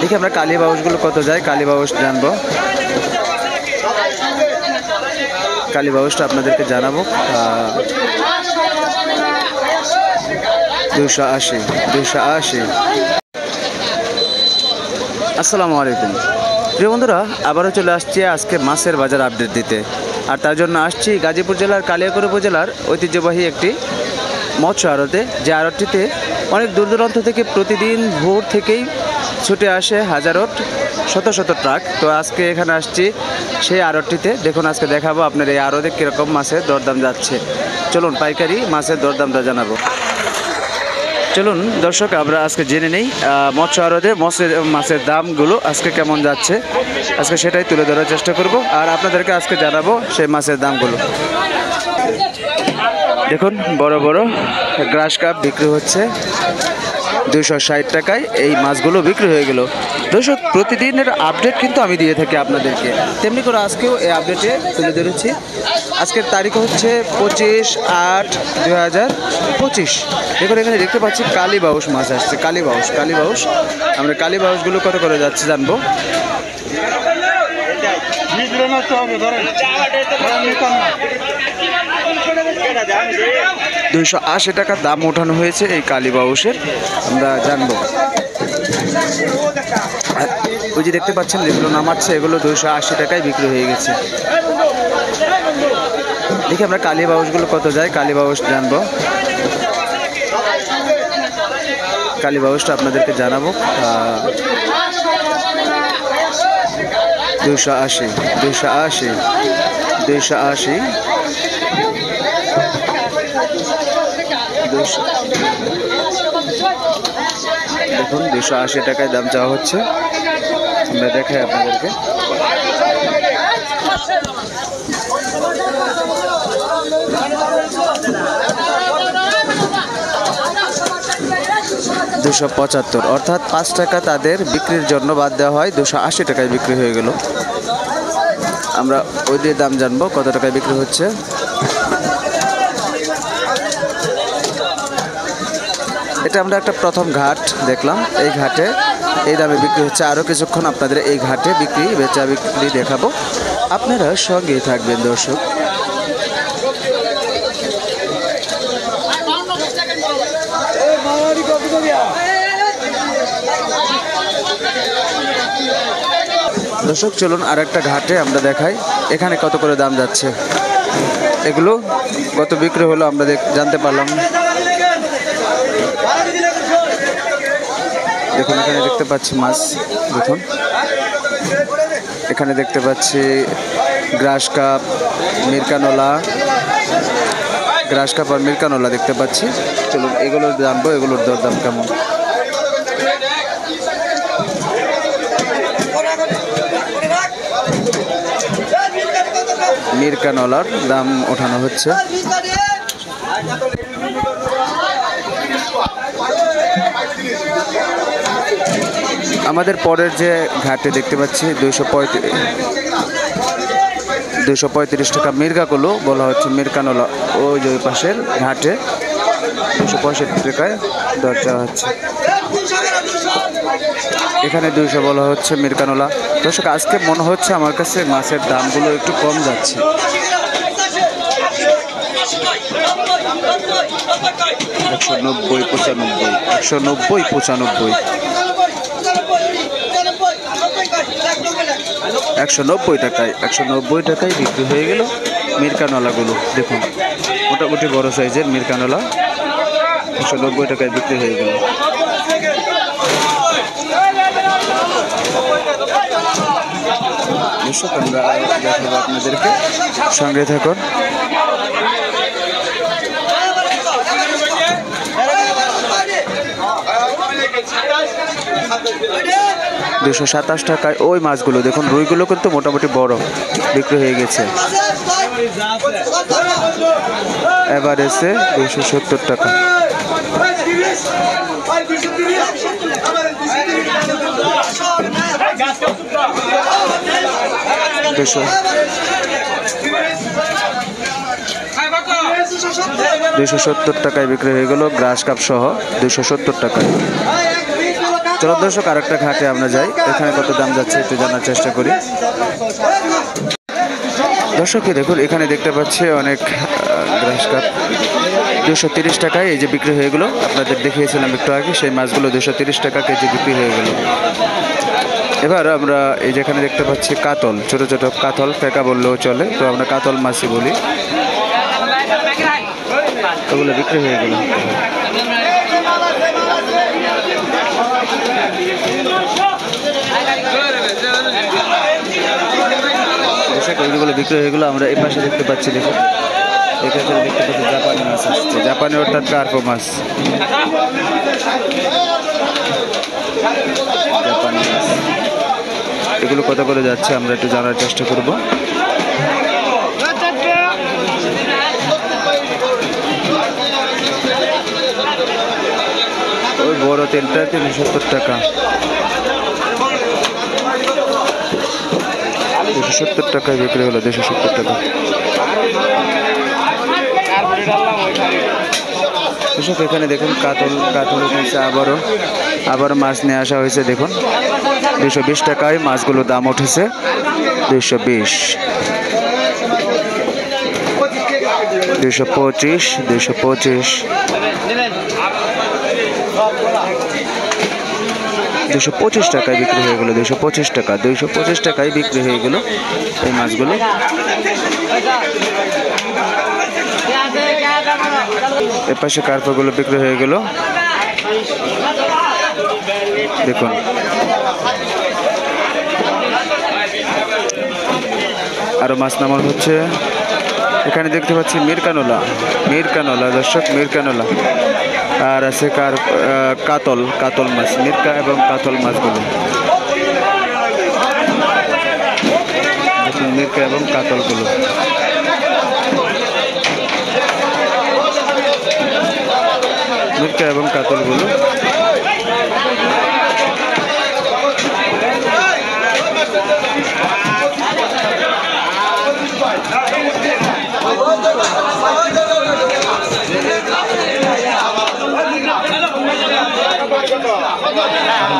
দেখি আমরা কালী বাউসগুলো কত যায়, কালী বাউস জানবো, কালী বাউসটা আপনাদেরকে জানাবো। 280 280। আসসালামু আলাইকুম প্রিয় বন্ধুরা, আবারও চলে আসছি আজকে মাছের বাজার আপডেট দিতে। আর তার জন্য আসছি গাজীপুর জেলার কালিয়াকৈর উপজেলার ঐতিহ্যবাহী একটি মৎস্য আড়তে, যে আড়তটিতে অনেক দূর দূরান্ত থেকে প্রতিদিন ভোর থেকেই ছুটে আসে হাজারো শত শত ট্রাক। তো আজকে এখানে আসছি সেই আড়তটিতে। দেখুন আজকে দেখাবো আপনার এই আড়তে কীরকম মাছের দরদাম যাচ্ছে। চলুন পাইকারি মাছের দরদামটা জানাবো। চলুন দর্শক আমরা আজকে জেনে নেই মৎস্য আড়তে মাছের দামগুলো আজকে কেমন যাচ্ছে। আজকে সেটাই তুলে ধরার চেষ্টা করব আর আপনাদেরকে আজকে জানাবো সেই মাছের দামগুলো। দেখুন বড় বড় গ্রাস কাপ বিক্রি হচ্ছে 260 টাকায়। এই মাছগুলো বিক্রি হয়ে গেল। দর্শক প্রতিদিনের আপডেট কিন্তু আমি দিয়ে থাকি আপনাদেরকে, তেমনি করে আজকেও এই আপডেটে তুলে ধরেছি। আজকের তারিখ হচ্ছে 25/8/2025। দেখুন এখানে দেখতে পাচ্ছি কালী বাউস মাছ আসছে। কালী বাউস আমরা কালী বাউসগুলো কত করে যাচ্ছে জানবো। 280 টাকা দাম ওঠানো হয়েছে এই কালী বাউসের, আমরা জানবো। ওই যে দেখতে পাচ্ছেন যেগুলো নামাচ্ছে এগুলো 280 টাকায় বিক্রি হয়ে গেছে। দেখি আমরা কালী বাউসগুলো কত যায়, কালী বাউস জানবো, কালী বাউসটা আপনাদেরকে জানাবো। 280 দেখুন 280 টাকায় দাম চাওয়া হচ্ছে। আমরা দেখাই আপনাদেরকে। $275, অর্থাৎ 5 টাকা তাদের বিক্রির জন্য বাদ দেওয়া হয়। 280 টাকায় বিক্রি হয়ে গেল। আমরা ওই দিয়ে দাম জানবো কত টাকায় বিক্রি হচ্ছে। এটা আমরা একটা প্রথম ঘাট দেখলাম, এই ঘাটে এই দামে বিক্রি হচ্ছে। আরও কিছুক্ষণ আপনাদের এই ঘাটে বেচা বিক্রি দেখাবো, আপনারা সঙ্গেই থাকবেন দর্শক। দর্শক চলুন আর একটা ঘাটে আমরা দেখাই এখানে কত করে দাম যাচ্ছে। এগুলো কত বিক্রি হলো আমরা জানতে পারলাম। দেখুন এখানে দেখতে পাচ্ছি মাছ, দেখুন এখানে দেখতে পাচ্ছি গ্রাস কাপ আর মিরকানোলা দেখতে পাচ্ছি। চলুন এগুলোর জানবো, এগুলোর দরদাম কেমন। মিরকানোলার দাম ওঠানো হচ্ছে। আমাদের পরের যে ঘাটে দেখতে পাচ্ছি 235 টাকা মির্গাগুলো বলা হচ্ছে মিরকানোলা। ওই যে পাশের ঘাটে 265 টাকায় দর চাওয়া হচ্ছে। এখানে 200 বলা হচ্ছে মিরকানোলা। দর্শক আজকে মনে হচ্ছে আমার কাছে মাছের দামগুলো একটু কম যাচ্ছে। 190 টাকায় বিক্রি হয়ে গেল মিরকানোলাগুলো। দেখুন মোটামুটি বড় সাইজের মিরকানোলা 190 টাকায় বিক্রি হয়ে গেল। দর্শক আমরা দেখাবো আপনাদেরকে, সঙ্গে থাকুন। 227 টাকায় ওই মাছগুলো দেখুন, রুইগুলো কিন্তু মোটামুটি বড় বিক্রি হয়ে গেছে। এবার এসে 270 টাকা। 270 টাকায় বিক্রি হয়ে গেল গ্রাস কাপ সহ 270 টাকায়। চলো দর্শক আরেকটা ঘাটে আমরা যাই, এখানে কত দাম যাচ্ছে একটু জানার চেষ্টা করি। দর্শককে দেখুন, এখানে দেখতে পাচ্ছি অনেক গ্রাস কাপ 230 টাকায় এই যে বিক্রি হয়ে গেলো। আপনাদের দেখিয়েছিলাম একটু আগে, সেই মাছগুলো 230 টাকা কেজি বিক্রি হয়ে গেল। এবার আমরা এই যেখানে দেখতে পাচ্ছি কাতল, ছোট ছোট কাতল, ফেকা বললেও চলে, তো আমরা কাতল মাছই বলি, ওগুলো বিক্রি হয়ে গেল। ওইগুলো বিক্রি হয়ে গেলো। আমরা এই পাশে দেখতে পাচ্ছি, দেখুন এখানে দেখতে পাচ্ছি জাপানি মাছ আসছে, জাপানি অর্থাৎ কার্পো মাছ, জাপানি মাছ। এগুলো কত করে যাচ্ছে আমরা একটু জানার চেষ্টা করব। ওই বড় তেলটা 370 টাকা, 270 টাকায় বিক্রি হলো, 270 টাকা। এখানে দেখুন কাতল উঠেছে, আবারও মাছ নিয়ে আসা হয়েছে। দেখুন 220 টাকায় মাছগুলোর দাম উঠেছে, 220, 225, 225, 225 টাকায় বিক্রি হয়ে গেল, 225 টাকা, 225 টাকায় বিক্রি হয়ে গেল এই মাছগুলো। এর পাশে কার্পগুলো বিক্রি হয়ে গেল, দেখুন আরো মাছ নামানো হচ্ছে। এখানে দেখতে পাচ্ছি মিরকানোলা দর্শক, মিরকানোলা, আর আছে কাতল মাছ, মিরকা এবং কাতল মাছগুলো, দেখুন মিরকা এবং কাতলগুলো। মিরকা এবং কাতলগুলো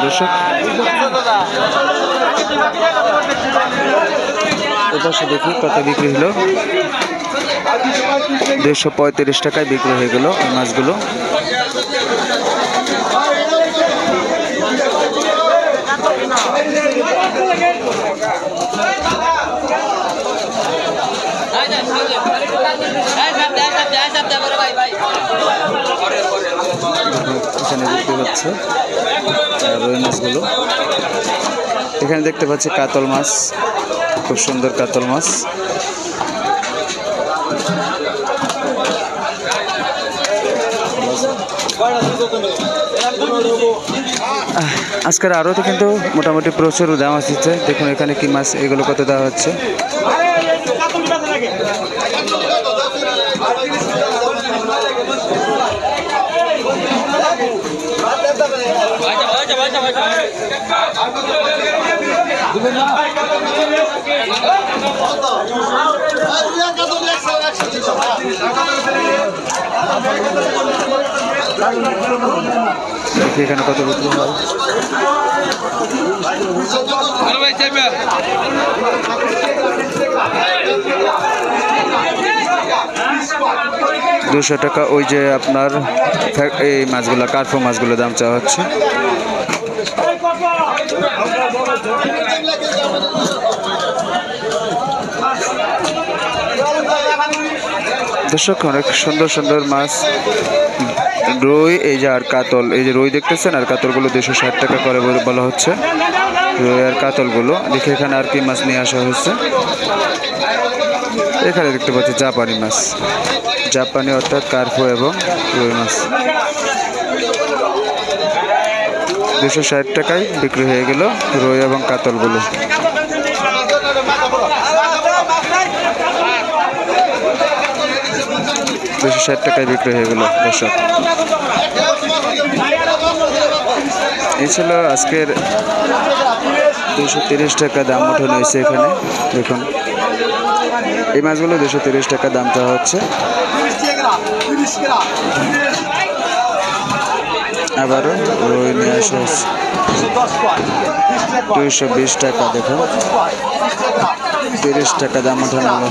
দর্শক এপাশে দেখি কত বিক্রি হলো, 235 টাকায় বিক্রি হয়ে গেল এই মাছগুলো। এখানে বিক্রি হচ্ছে রুই মাছগুলো। এখানে দেখতে পাচ্ছি কাতল মাছ, খুব সুন্দর কাতল মাছ। আজকের আরও তো কিন্তু মোটামুটি প্রচুর দাম আসছে। দেখুন এখানে কি মাছ, এগুলো কত দেওয়া হচ্ছে। এখানে কত বিক্রি হয়, 200 টাকা। ওই যে আপনার এই মাছগুলো, কার্পো মাছগুলো দাম চাওয়া হচ্ছে। দর্শক অনেক সুন্দর সুন্দর মাছ, রুই, এই যে আর কাতল, এই যে রুই দেখতেছেন আর কাতলগুলো 260 টাকা করে বলা হচ্ছে, রুই আর কাতলগুলো। দেখে এখানে আর কি মাছ নিয়ে আসা হয়েছে। এখানে দেখতে পাচ্ছি জাপানি মাছ, জাপানি অর্থাৎ কার্পো এবং রুই মাছ, 260 টাকায় বিক্রি হয়ে গেল রুই এবং কাতলগুলো। 260 টাকায় বিক্রি হয়ে গেল দর্শক। এই ছিল আজকের 230 টাকা দাম উঠানো হয়েছে এখানে। দেখুন এই মাছগুলো 230 টাকা দাম চাওয়া হচ্ছে। আবারও রুই নিয়ে আসা হয়েছে 220 টাকা। দেখুন 30 টাকা দাম ওঠানো হলো।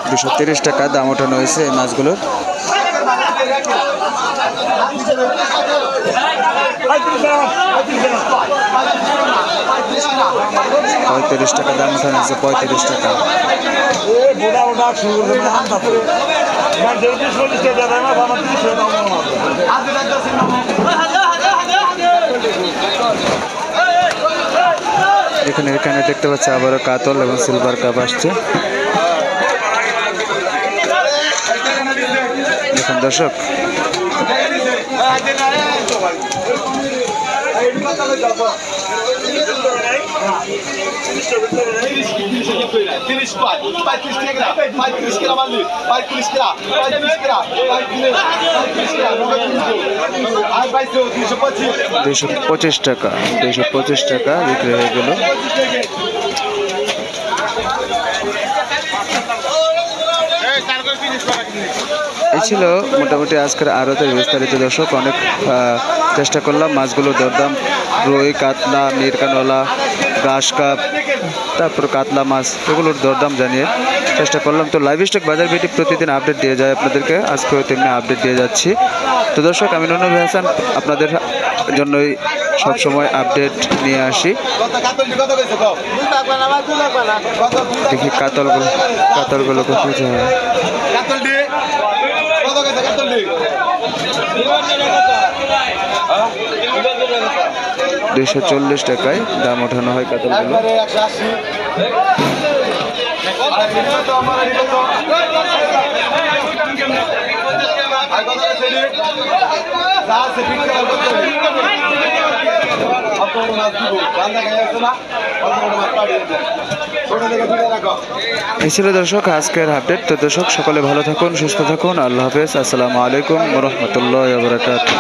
230 টাকা দাম ওঠানো হয়েছে এই মাছগুলোর। 35 টাকা দাম ওঠানো হয়েছে। 35 টাকা। এখানে দেখতে পাচ্ছি আবারও কাতল এবং সিলভার কাপ আসছে। দেখুন দর্শক, $225 টাকা। 225 টাকা বিক্রি হয়ে গেল। এই ছিল মোটামুটি আজকের আড়তের বিস্তারিত। দর্শক, অনেক চেষ্টা করলাম মাছগুলো দরদাম, রুই, কাতলা, মিরকানওয়ালা, ঘাস কাপ, তারপর কাতলা মাছ এগুলোর দরদাম জানিয়ে চেষ্টা করলাম। তো লাইভ স্টক বাজার ভিত্তিক প্রতিদিন আপডেট দিয়ে যায় আপনাদেরকে, আজকেও তেমনি আপডেট দিয়ে যাচ্ছি। তো দর্শক, আমি নূর হাসান আপনাদের জন্যই সবসময় আপডেট নিয়ে আসি। দেখি কাতলগুলো কোথায় যায়। 240 টাকায় দাম ওঠানো হয় কাতলগুলো। এই ছিল দর্শক আজকের আপডেট। তো দর্শক, সকলে ভালো থাকুন, সুস্থ থাকুন। আল্লাহ হাফেজ। আসসালামু আলাইকুম ওয়া রাহমাতুল্লাহি ওয়া বারাকাতুহু।